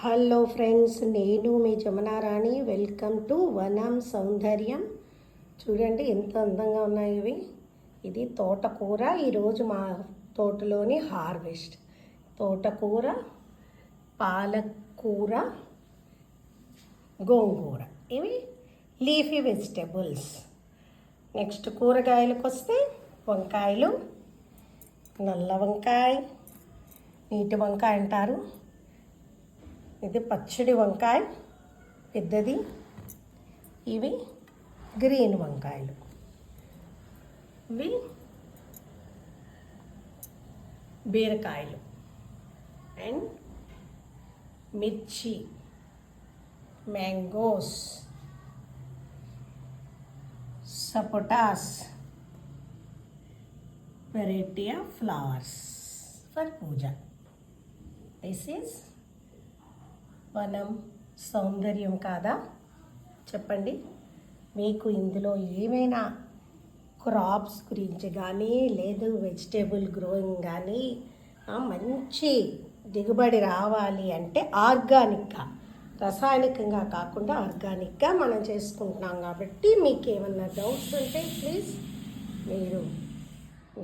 Hello friends, నేను మీ Jamuna Rani. Welcome to వనం సౌందర్యం. చూడండి ఎంత అందంగా ఉన్నాయి ఇవి. ఇది తోటకూర. ఈరోజు మా తోటలోని హార్వెస్ట్ తోటకూర, పాలకూర, గోంగూర. ఇవి లీఫీ వెజిటేబుల్స్. నెక్స్ట్ కూరగాయలకు వస్తే వంకాయలు, నల్ల వంకాయ, నీటి వంకాయ అంటారు. ఇది పచ్చడి వంకాయ పెద్దది. ఇవి గ్రీన్ వంకాయలు. ఇవి బీరకాయలు అండ్ మిర్చి, mangoes, sapotas, variety of flowers for puja. This is వనం సౌందర్యం కాదా? చెప్పండి. మీకు ఇందులో ఏమైనా క్రాప్స్ గురించి కానీ లేదు వెజిటేబుల్ గ్రోయింగ్ కానీ మంచి దిగుబడి రావాలి అంటే ఆర్గానిక్గా, రసాయనికంగా కాకుండా ఆర్గానిక్గా మనం చేసుకుంటున్నాం. కాబట్టి మీకు ఏమన్నా డౌట్స్ ఉంటే ప్లీజ్ మీరు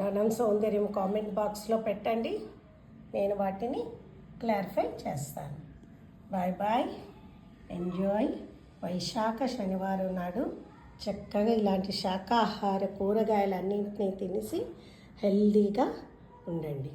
వనం సౌందర్యం కామెంట్ బాక్స్లో పెట్టండి. నేను వాటిని క్లారిఫై చేస్తాను. Bye bye. ఎంజాయ్. వైశాఖ శనివారం నాడు చక్కగా ఇలాంటి శాకాహార కూరగాయలన్నింటినీ తినేసి హెల్దీగా ఉండండి.